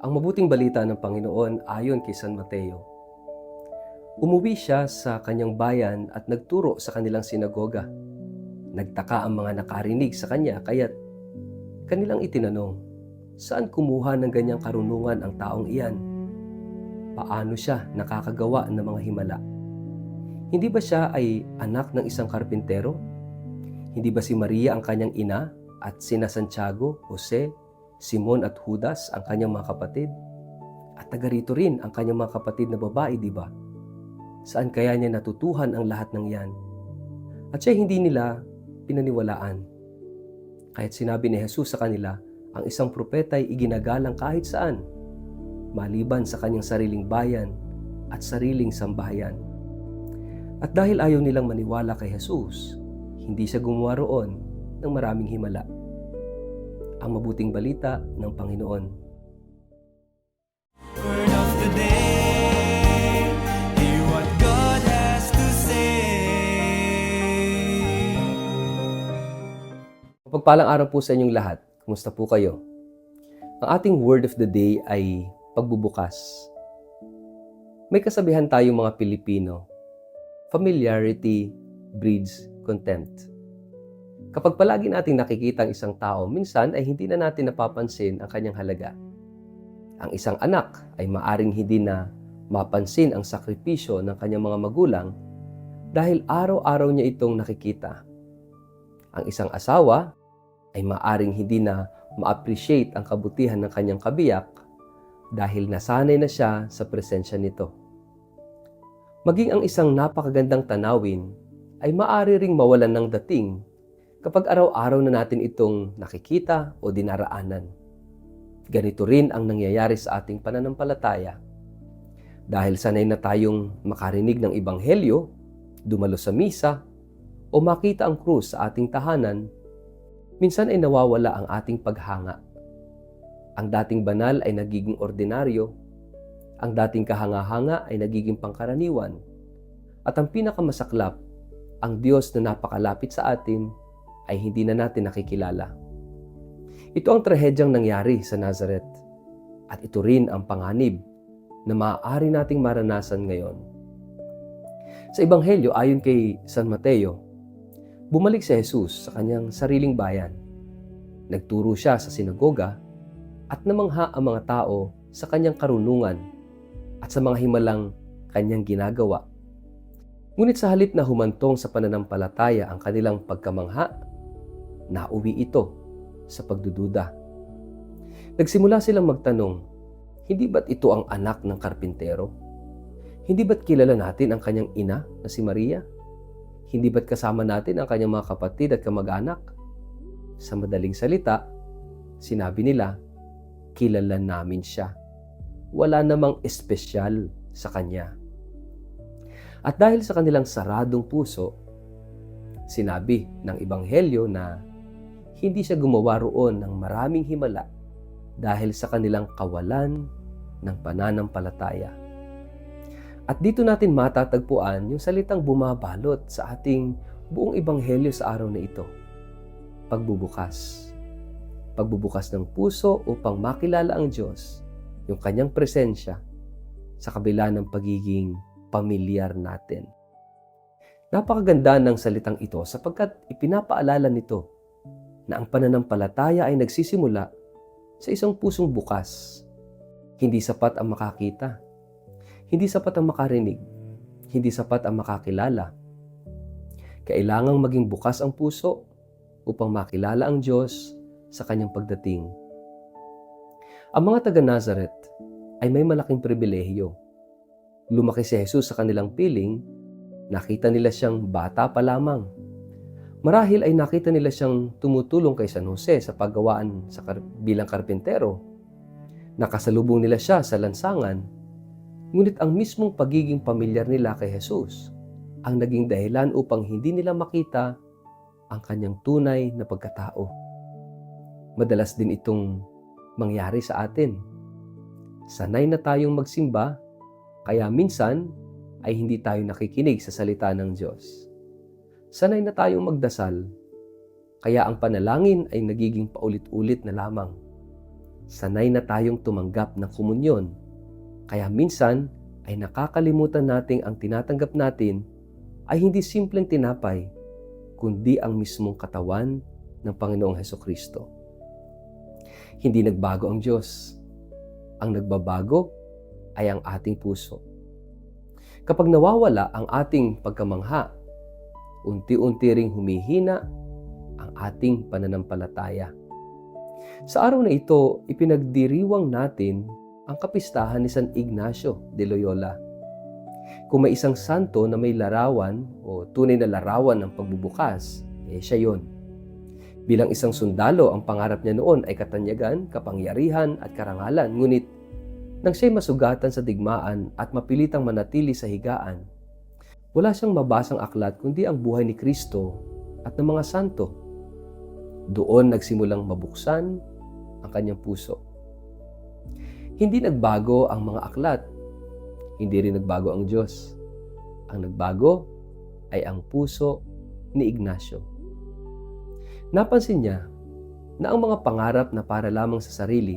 Ang mabuting balita ng Panginoon ayon kay San Mateo. Umuwi siya sa kanyang bayan at nagturo sa kanilang sinagoga. Nagtaka ang mga nakarinig sa kanya kaya't kanilang itinanong, saan kumuha ng ganyang karunungan ang taong iyan? Paano siya nakakagawa ng mga himala? Hindi ba siya ay anak ng isang karpintero? Hindi ba si Maria ang kanyang ina at sina Santiago, Jose, Simon at Judas ang kanyang mga kapatid? At taga rito rin ang kanyang mga kapatid na babae, di ba? Saan kaya niya natutuhan ang lahat ng yan? At siya hindi nila pinaniwalaan. Kahit sinabi ni Jesus sa kanila, ang isang propeta ay iginagalang kahit saan, maliban sa kanyang sariling bayan at sariling sambahayan. At dahil ayaw nilang maniwala kay Jesus, hindi siya gumawa roon ng maraming himala. Ang mabuting balita ng Panginoon. Word of the day, hear what God has to say. Mapagpalang araw po sa inyong lahat. Kumusta po kayo? Ang ating word of the day ay pagbubukas. May kasabihan tayong mga Pilipino, familiarity breeds contempt. Kapag palagi nating nakikita ang isang tao, minsan ay hindi na natin napapansin ang kanyang halaga. Ang isang anak ay maaring hindi na mapansin ang sakripisyo ng kanyang mga magulang dahil araw-araw niya itong nakikita. Ang isang asawa ay maaring hindi na ma-appreciate ang kabutihan ng kanyang kabiyak dahil nasanay na siya sa presensya nito. Maging ang isang napakagandang tanawin ay maaari ring mawalan ng dating kapag araw-araw na natin itong nakikita o dinaraanan. Ganito rin ang nangyayari sa ating pananampalataya. Dahil sanay na tayong makarinig ng ebanghelyo, dumalo sa misa, o makita ang krus sa ating tahanan, minsan ay nawawala ang ating paghanga. Ang dating banal ay nagiging ordinaryo, ang dating kahanga-hanga ay nagiging pangkaraniwan, at ang pinakamasaklap, ang Diyos na napakalapit sa atin ay hindi na natin nakikilala. Ito ang trahedyang nangyari sa Nazareth at ito rin ang panganib na maaari nating maranasan ngayon. Sa Ebanghelyo ayon kay San Mateo, bumalik si Jesus sa kanyang sariling bayan. Nagturo siya sa sinagoga at namangha ang mga tao sa kanyang karunungan at sa mga himalang kanyang ginagawa. Ngunit sa halip na humantong sa pananampalataya ang kanilang pagkamangha, nauwi ito sa pagdududa. Nagsimula silang magtanong, hindi ba't ito ang anak ng karpintero? Hindi ba't kilala natin ang kanyang ina na si Maria? Hindi ba't kasama natin ang kanyang mga kapatid at kamag-anak? Sa madaling salita, sinabi nila, kilala namin siya. Wala namang espesyal sa kanya. At dahil sa kanilang saradong puso, sinabi ng Ebanghelyo na hindi siya gumawa roon ng maraming himala dahil sa kanilang kawalan ng pananampalataya. At dito natin matatagpuan yung salitang bumabalot sa ating buong Ebanghelyo sa araw na ito. Pagbubukas. Pagbubukas ng puso upang makilala ang Diyos, yung kanyang presensya, sa kabila ng pagiging pamilyar natin. Napakaganda ng salitang ito sapagkat ipinapaalala nito na ang pananampalataya ay nagsisimula sa isang pusong bukas. Hindi sapat ang makakita. Hindi sapat ang makarinig. Hindi sapat ang makakilala. Kailangang maging bukas ang puso upang makilala ang Diyos sa kanyang pagdating. Ang mga taga-Nazareth ay may malaking pribilehyo. Lumaki si Jesus sa kanilang piling, nakita nila siyang bata pa lamang. Marahil ay nakita nila siyang tumutulong kay San Jose sa paggawaan bilang karpintero. Nakasalubong nila siya sa lansangan, ngunit ang mismong pagiging pamilyar nila kay Jesus ang naging dahilan upang hindi nila makita ang kanyang tunay na pagkatao. Madalas din itong mangyari sa atin. Sanay na tayong magsimba, kaya minsan ay hindi tayo nakikinig sa salita ng Diyos. Sanay na tayong magdasal, kaya ang panalangin ay nagiging paulit-ulit na lamang. Sanay na tayong tumanggap ng komunyon. Kaya minsan ay nakakalimutan nating ang tinatanggap natin ay hindi simpleng tinapay, kundi ang mismong katawan ng Panginoong Hesukristo. Hindi nagbago ang Diyos. Ang nagbabago ay ang ating puso. Kapag nawawala ang ating pagkamangha, unti-unti ring humihina ang ating pananampalataya. Sa araw na ito, ipinagdiriwang natin ang kapistahan ni San Ignacio de Loyola. Kung may isang santo na may larawan o tunay na larawan ng pagbubukas, siya yon. Bilang isang sundalo, ang pangarap niya noon ay katanyagan, kapangyarihan at karangalan. Ngunit nang siya'y masugatan sa digmaan at mapilitang manatili sa higaan, wala siyang mabasang aklat kundi ang buhay ni Kristo at ng mga santo. Doon nagsimulang mabuksan ang kanyang puso. Hindi nagbago ang mga aklat, hindi rin nagbago ang Diyos. Ang nagbago ay ang puso ni Ignacio. Napansin niya na ang mga pangarap na para lamang sa sarili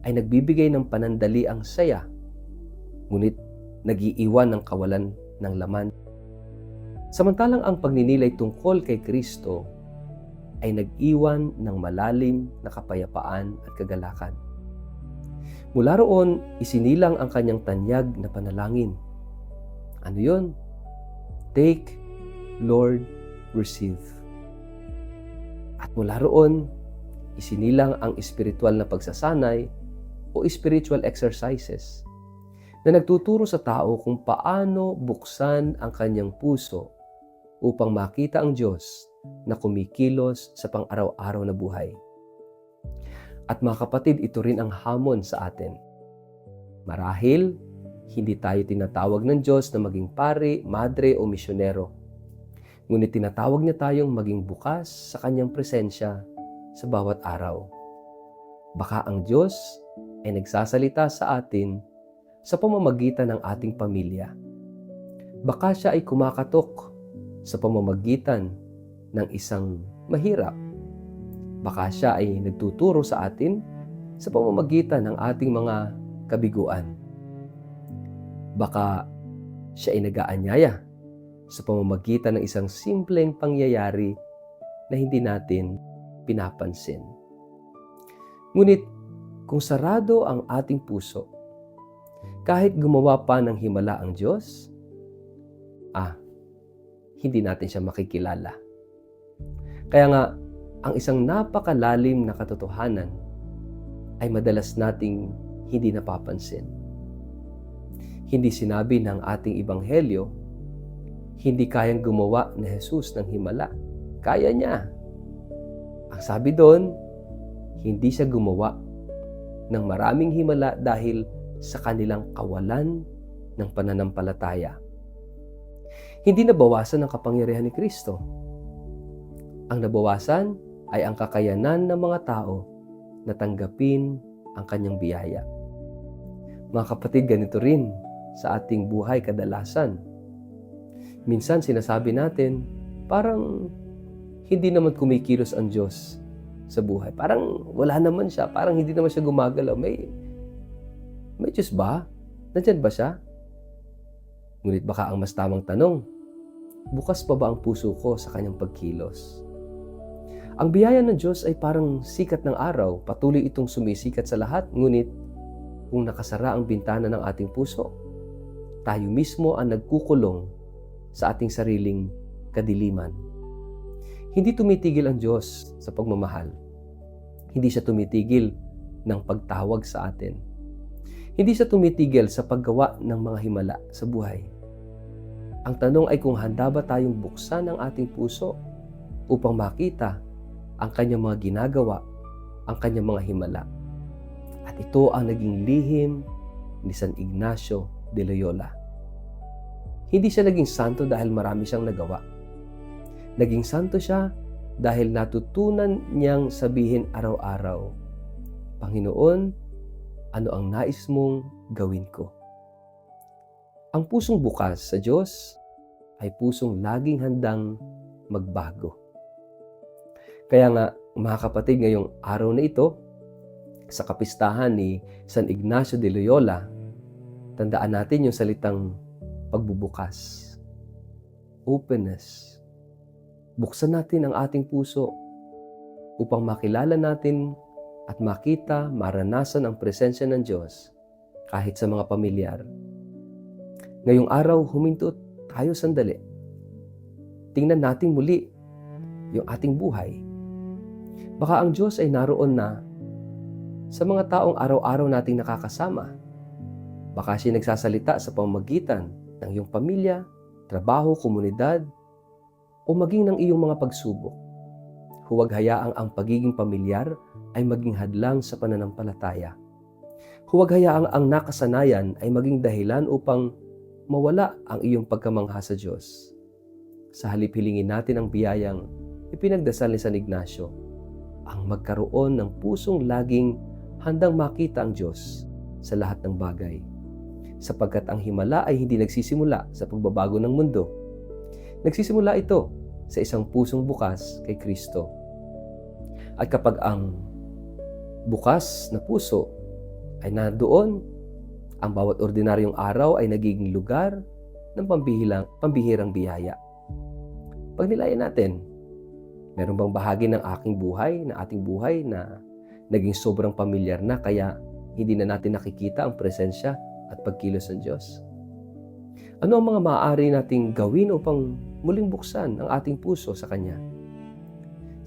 ay nagbibigay ng panandali ang saya, ngunit nag-iiwan ng kawalan ng laman. Samantalang ang pagninilay tungkol kay Kristo ay nag-iwan ng malalim na kapayapaan at kagalakan. Mula roon, isinilang ang kanyang tanyag na panalangin. Ano yun? Take, Lord, receive. At mula roon, isinilang ang espiritual na pagsasanay o spiritual exercises na nagtuturo sa tao kung paano buksan ang kanyang puso upang makita ang Diyos na kumikilos sa pang-araw-araw na buhay. At mga kapatid, ito rin ang hamon sa atin. Marahil, hindi tayo tinatawag ng Diyos na maging pari, madre o misyonero. Ngunit tinatawag niya tayong maging bukas sa kanyang presensya sa bawat araw. Baka ang Diyos ay nagsasalita sa atin sa pamamagitan ng ating pamilya. Baka siya ay kumakatok sa pamamagitan ng isang mahirap. Baka siya ay nagtuturo sa atin sa pamamagitan ng ating mga kabiguan. Baka siya ay nag-aanyaya sa pamamagitan ng isang simpleng pangyayari na hindi natin pinapansin. Ngunit kung sarado ang ating puso, kahit gumawa pa ng himala ang Diyos, hindi natin siya makikilala. Kaya nga, ang isang napakalalim na katotohanan ay madalas nating hindi napapansin. Hindi sinabi ng ating ebanghelyo, hindi kayang gumawa ni Jesus ng himala. Kaya niya. Ang sabi doon, hindi siya gumawa ng maraming himala dahil sa kanilang kawalan ng pananampalataya. Hindi nabawasan ang kapangyarihan ni Kristo. Ang nabawasan ay ang kakayanan ng mga tao na tanggapin ang kanyang biyaya. Mga kapatid, ganito rin sa ating buhay kadalasan. Minsan sinasabi natin, parang hindi naman kumikilos ang Diyos sa buhay. Parang wala naman siya. Parang hindi naman siya gumagalaw. May Diyos ba? Nandyan ba siya? Ngunit baka ang mas tamang tanong, bukas pa ba ang puso ko sa kanyang pagkilos? Ang biyaya ng Diyos ay parang sikat ng araw. Patuloy itong sumisikat sa lahat. Ngunit kung nakasara ang bintana ng ating puso, tayo mismo ang nagkukulong sa ating sariling kadiliman. Hindi tumitigil ang Diyos sa pagmamahal. Hindi siya tumitigil ng pagtawag sa atin. Hindi siya tumitigil sa paggawa ng mga himala sa buhay. Ang tanong ay kung handa ba tayong buksan ang ating puso upang makita ang kanyang mga ginagawa, ang kanyang mga himala. At ito ang naging lihim ni San Ignacio de Loyola. Hindi siya naging santo dahil marami siyang nagawa. Naging santo siya dahil natutunan niyang sabihin araw-araw, Panginoon, ano ang nais mong gawin ko? Ang pusong bukas sa Diyos ay pusong laging handang magbago. Kaya nga, mga kapatid, ngayong araw na ito, Sa kapistahan ni San Ignacio de Loyola, tandaan natin yung salitang pagbubukas, openness. Buksan natin ang ating puso upang makilala natin at makita, maranasan ang presensya ng Diyos kahit sa mga pamilyar. Ngayong araw, huminto tayo sandali. Tingnan natin muli yung ating buhay. Baka ang Diyos ay naroon na sa mga taong araw-araw nating nakakasama. Baka siya nagsasalita sa pamamagitan ng iyong pamilya, trabaho, komunidad, o maging ng iyong mga pagsubok. Huwag hayaang ang pagiging pamilyar ay maging hadlang sa pananampalataya. Huwag hayaang ang nakasanayan ay maging dahilan upang mawala ang iyong pagkamangha sa Diyos. Sa halip hilingin natin ang biyayang ipinagdasal ni San Ignacio, ang magkaroon ng pusong laging handang makita ang Diyos sa lahat ng bagay. Sapagkat ang himala ay hindi nagsisimula sa pagbabago ng mundo. Nagsisimula ito sa isang pusong bukas kay Kristo. At kapag ang bukas na puso ay nandoon, ang bawat ordinaryong araw ay nagiging lugar ng pambihirang biyaya. Pagnilayan natin, meron bang bahagi ng ating buhay na naging sobrang pamilyar na kaya hindi na natin nakikita ang presensya at pagkilos ng Diyos? Ano ang mga maaari nating gawin upang muling buksan ang ating puso sa Kanya?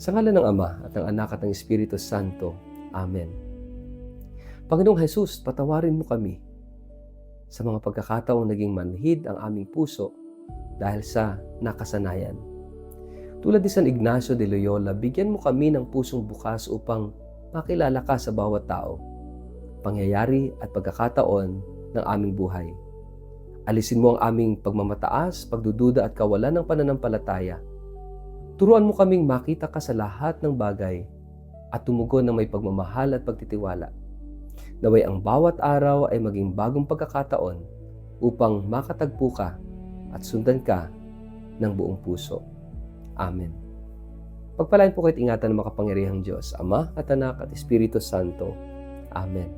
Sa ngalan ng Ama at ng Anak at ng Espiritu Santo. Amen. Panginoong Jesus, patawarin mo kami sa mga pagkakataong naging manhid ang aming puso dahil sa nakasanayan. Tulad ni San Ignacio de Loyola, bigyan mo kami ng pusong bukas upang makilala ka sa bawat tao, pangyayari at pagkakataon ng aming buhay. Alisin mo ang aming pagmamataas, pagdududa at kawalan ng pananampalataya. Turuan mo kaming makita ka sa lahat ng bagay at tumugon ng may pagmamahal at pagtitiwala. Naway ang bawat araw ay maging bagong pagkakataon upang makatagpo ka at sundan ka ng buong puso. Amen. Pagpalain po kayo't ingatan ng makapangyarihang Diyos, Ama at Anak at Espiritu Santo. Amen.